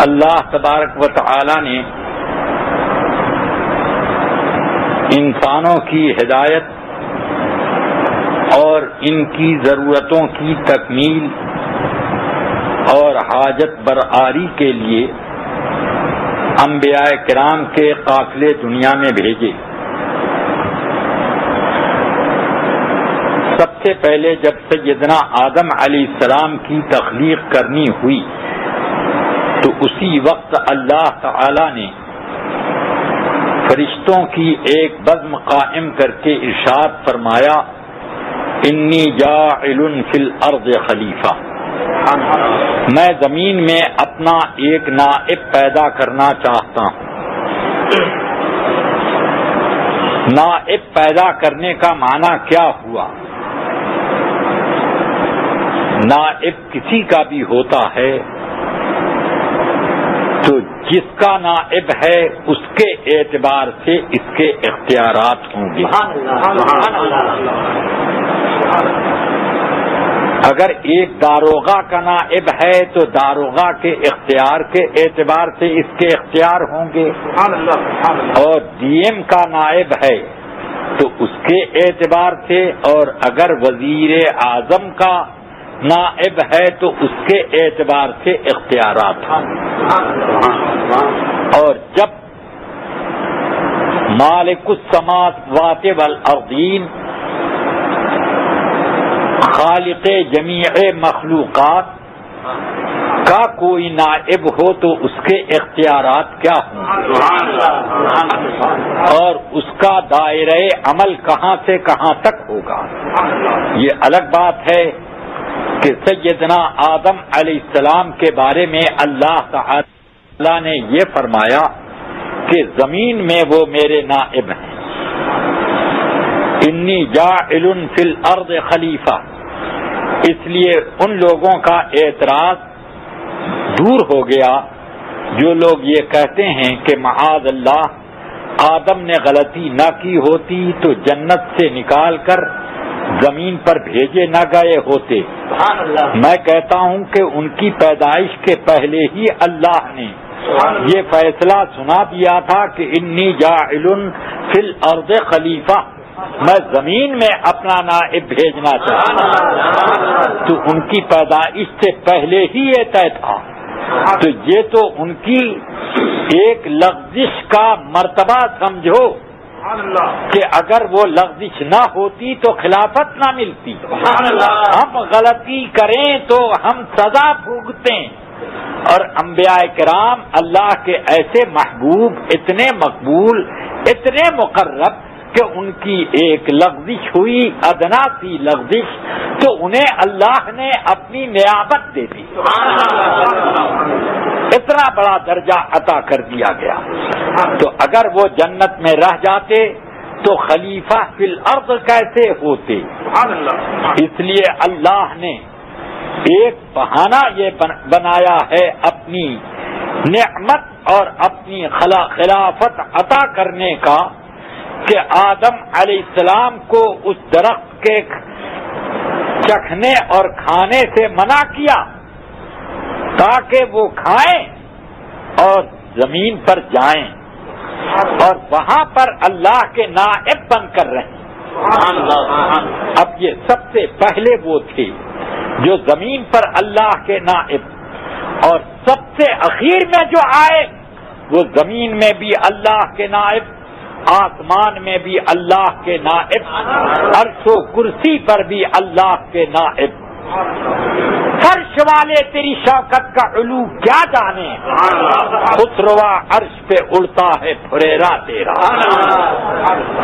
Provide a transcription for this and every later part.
اللہ تبارک و تعالی نے انسانوں کی ہدایت اور ان کی ضرورتوں کی تکمیل اور حاجت برآری کے لیے انبیاء کرام کے قافلے دنیا میں بھیجے۔ سب سے پہلے جب سیدنا آدم علیہ السلام کی تخلیق کرنی ہوئی تو اسی وقت اللہ تعالی نے فرشتوں کی ایک بزم قائم کر کے ارشاد فرمایا، انی جاعل فی الارض خلیفہ، میں زمین میں اپنا ایک نائب پیدا کرنا چاہتا ہوں۔ نائب پیدا کرنے کا معنی کیا ہوا؟ نائب کسی کا بھی ہوتا ہے تو جس کا نائب ہے اس کے اعتبار سے اس کے اختیارات ہوں گے۔ اگر ایک داروغہ کا نائب ہے تو داروغہ کے اختیار کے اعتبار سے اس کے اختیار ہوں گے، اور ڈی ایم کا نائب ہے تو اس کے اعتبار سے، اور اگر وزیر اعظم کا نائب ہے تو اس کے اعتبار سے اختیارات ہیں۔ اور جب مالک السماوات والارضین، خالق جمیع مخلوقات کا کوئی نائب ہو تو اس کے اختیارات کیا ہوں، اور اس کا دائرہ عمل کہاں سے کہاں تک ہوگا۔ یہ الگ بات ہے کہ سیدنا آدم علیہ السلام کے بارے میں اللہ تعالی نے یہ فرمایا کہ زمین میں وہ میرے نائب ہیں، انی جاعل فی الارض خلیفہ۔ اس لیے ان لوگوں کا اعتراض دور ہو گیا جو لوگ یہ کہتے ہیں کہ معاذ اللہ آدم نے غلطی نہ کی ہوتی تو جنت سے نکال کر زمین پر بھیجے نہ گئے ہوتے۔ میں کہتا ہوں کہ ان کی پیدائش کے پہلے ہی اللہ نے یہ فیصلہ سنا دیا تھا کہ انی جاعل فی الارض خلیفہ، میں زمین میں اپنا نائب بھیجنا چاہتا ہوں، تو ان کی پیدائش سے پہلے ہی یہ طے تھا۔ تو یہ تو ان کی ایک لغزش کا مرتبہ سمجھو کہ اگر وہ لغزش نہ ہوتی تو خلافت نہ ملتی۔ ہم غلطی کریں تو ہم سزا بھگتیں، اور انبیاء کرام اللہ کے ایسے محبوب، اتنے مقبول، اتنے مقرب کہ ان کی ایک لغزش ہوئی، ادنا سی لغزش، تو انہیں اللہ نے اپنی نیابت دے دی، اتنا بڑا درجہ عطا کر دیا گیا۔ تو اگر وہ جنت میں رہ جاتے تو خلیفہ فی الارض کیسے ہوتے؟ اس لیے اللہ نے ایک بہانہ یہ بنایا ہے اپنی نعمت اور اپنی خلافت عطا کرنے کا کہ آدم علیہ السلام کو اس درخت کے چکھنے اور کھانے سے منع کیا تاکہ وہ کھائیں اور زمین پر جائیں اور وہاں پر اللہ کے نائب بن کر رہیں۔ اب یہ سب سے پہلے وہ تھے جو زمین پر اللہ کے نائب، اور سب سے اخیر میں جو آئے وہ زمین میں بھی اللہ کے نائب، آسمان میں بھی اللہ کے نائب، عرش و کرسی پر بھی اللہ کے نائب۔ فرش والے تیری شوکت کا علو کیا جانے، خسروا عرش پہ اڑتا ہے پھریرا تیرا۔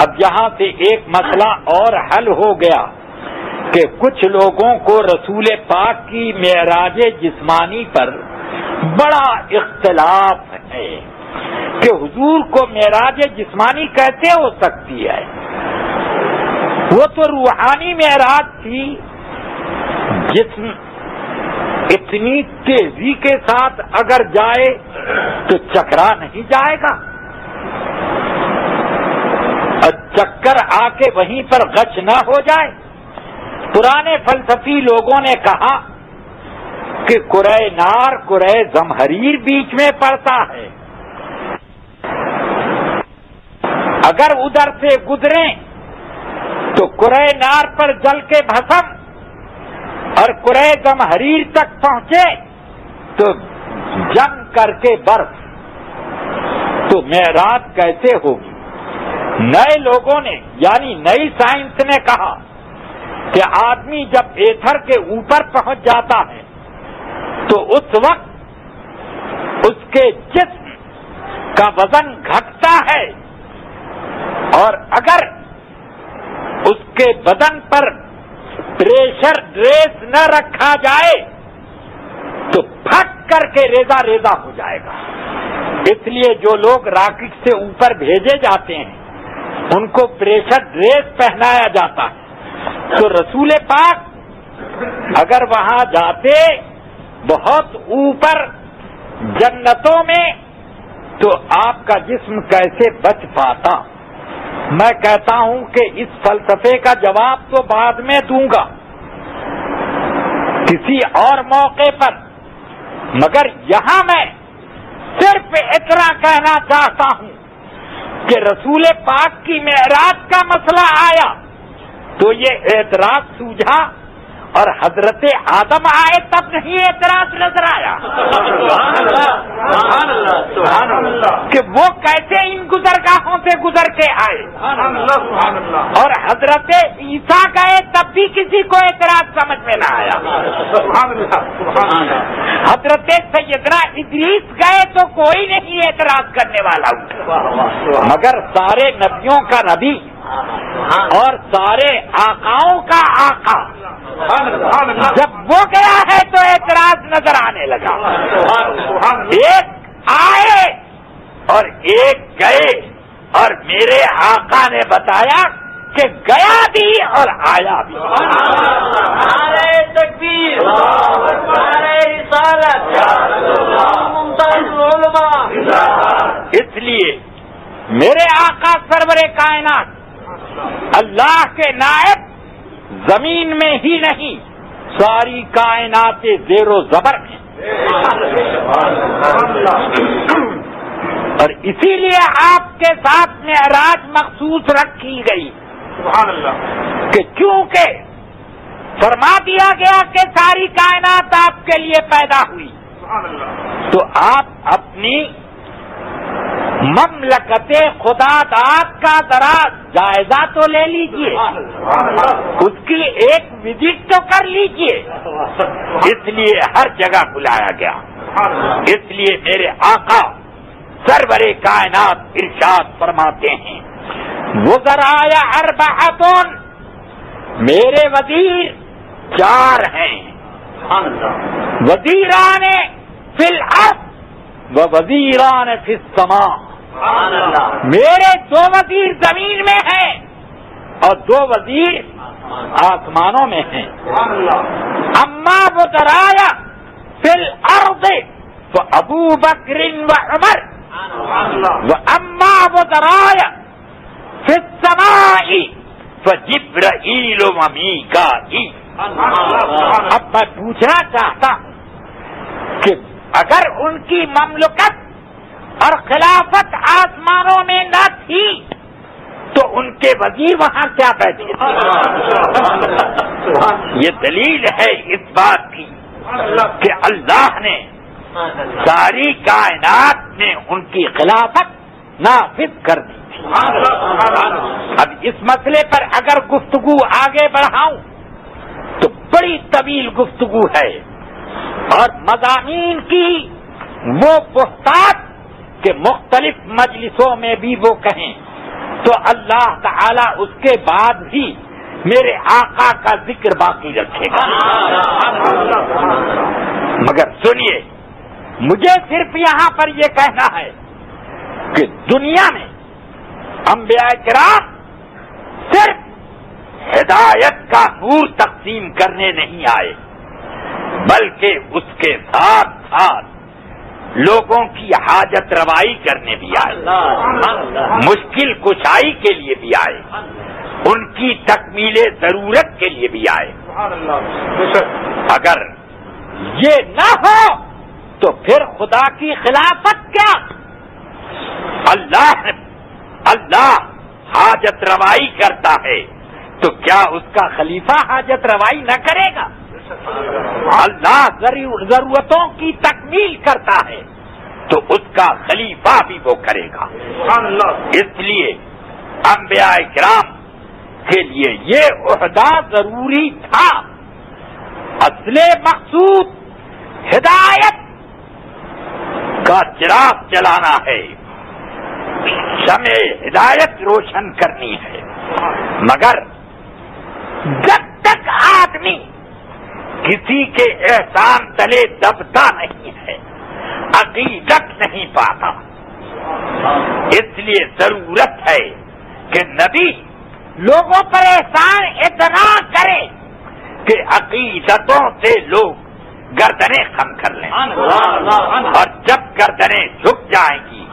اب یہاں سے ایک مسئلہ اور حل ہو گیا کہ کچھ لوگوں کو رسول پاک کی معراج جسمانی پر بڑا اختلاف ہے کہ حضور کو معراج جسمانی کیسے ہو سکتی ہے، وہ تو روحانی معراج تھی۔ جسم اتنی تیزی کے ساتھ اگر جائے تو چکرا نہیں جائے گا، اور چکر آ کے وہیں پر غش نہ ہو جائے۔ پرانے فلسفی لوگوں نے کہا کہ قرے نار قرے زمہریر بیچ میں پڑتا ہے، اگر ادھر سے گزریں تو قرے نار پر جل کے بھسم، اور قرے زمہریر تک پہنچے تو جم کر کے برف، تو معراج کیسے ہوگی؟ نئے لوگوں نے یعنی نئی سائنس نے کہا کہ آدمی جب ایتھر کے اوپر پہنچ جاتا ہے تو اس وقت اس کے جسم کا وزن گھٹتا ہے، اور اگر اس کے بدن پر پریشر ڈریس نہ رکھا جائے تو پھٹ کر کے ریزہ ریزہ ہو جائے گا۔ اس لیے جو لوگ راکٹ سے اوپر بھیجے جاتے ہیں ان کو پریشر ڈریس پہنایا جاتا ہے، تو رسول پاک اگر وہاں جاتے بہت اوپر جنتوں میں تو آپ کا جسم کیسے بچ پاتا؟ میں کہتا ہوں کہ اس فلسفے کا جواب تو بعد میں دوں گا کسی اور موقع پر، مگر یہاں میں صرف اتنا کہنا چاہتا ہوں کہ رسول پاک کی معراج کا مسئلہ آیا تو یہ اعتراض سوجھا، اور حضرت آدم آئے تب نہیں اعتراض نظر آیا کہ وہ کیسے ان گزرگاہوں سے گزر کے آئے، اور حضرت عیسیٰ گئے تب بھی کسی کو اعتراض سمجھ میں نہ آیا، حضرت سیدنا ادریس گئے تو کوئی نہیں اعتراض کرنے والا اٹھا، مگر سارے نبیوں کا نبی اور سارے آقاؤں کا آقا جب وہ گیا ہے تو اعتراض نظر آنے لگا۔ ایک آئے اور ایک گئے، اور میرے آقا نے بتایا کہ گیا بھی اور آیا بھی۔ نعرہ تکبیر، نعرہ رسالت، ممتاز العلماء۔ اس لیے میرے آقا سرور کائنات اللہ کے نائب زمین میں ہی نہیں ساری کائنات زیر و زبر میں، اور اسی لیے آپ کے ساتھ معراج مخصوص رکھی گئی کہ چونکہ فرما دیا گیا کہ ساری کائنات آپ کے لیے پیدا ہوئی، تو آپ اپنی مملکت خدا داد کا ذرا جائزہ تو لے لیجئے، اس کی ایک وزٹ تو کر لیجئے۔ اس لیے ہر جگہ بلایا گیا۔ اس لیے میرے آقا سرور کائنات ارشاد فرماتے ہیں وزرائے اربعۃ، میرے وزیر 4 ہیں، وزیران فی الارض و وزیران فی السماء، میرے 2 وزیر زمین میں ہیں اور 2 وزیر آسمانوں میں ہیں۔ اما وزرائے فی الارض فابو بکر و عمر، و اما وزرائے فی السماء فجبرائیل و میکائیل۔ اب میں پوچھنا چاہتا ہوں کہ اگر ان کی مملکت اور خلافت آسمانوں میں نہ تھی تو ان کے وزیر وہاں کیا بیٹھے تھے؟ یہ دلیل ہے اس بات کی کہ اللہ نے ساری کائنات میں ان کی خلافت نافذ کر دی تھی۔ اب اس مسئلے پر اگر گفتگو آگے بڑھاؤں تو بڑی طویل گفتگو ہے، اور مضامین کی وہ بہتات کہ مختلف مجلسوں میں بھی وہ کہیں تو اللہ تعالی اس کے بعد بھی میرے آقا کا ذکر باقی رکھے گا۔ مگر سنیے، مجھے صرف یہاں پر یہ کہنا ہے کہ دنیا میں انبیاء کرام صرف ہدایت کا نور تقسیم کرنے نہیں آئے، بلکہ اس کے ساتھ ساتھ لوگوں کی حاجت روائی کرنے بھی آئے، مشکل کشائی کے لیے بھی آئے، ان کی تکمیل ضرورت کے لیے بھی آئے۔ اگر یہ نہ ہو تو پھر خدا کی خلافت کیا؟ اللہ حاجت روائی کرتا ہے تو کیا اس کا خلیفہ حاجت روائی نہ کرے گا؟ اللہ ضرورتوں کی تکمیل کرتا ہے تو اس کا خلیفہ بھی وہ کرے گا. اس لیے انبیاء کرام کے لیے یہ عہدہ ضروری تھا. اصل مقصود ہدایت کا چراغ جلانا ہے، شمع ہدایت روشن کرنی ہے. مگر جب تک آدمی کسی کے احسان تلے دبتا نہیں ہے، عقیدت نہیں پاتا. اس لیے ضرورت ہے کہ نبی لوگوں پر احسان اتنا کرے کہ عقیدتوں سے لوگ گردنیں خم کر لیں. اور جب گردنیں جھک جائیں گی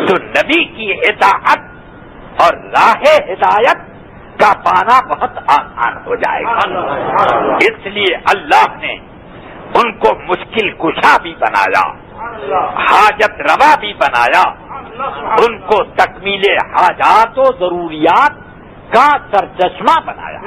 تو نبی کی اطاعت اور راہ ہدایت کا پانا بہت آسان ہو جائے گا. اس لیے اللہ نے ان کو مشکل کشا بھی بنایا، حاجت روا بھی بنایا، ان کو تکمیل حاجات و ضروریات کا سرچشمہ بنایا.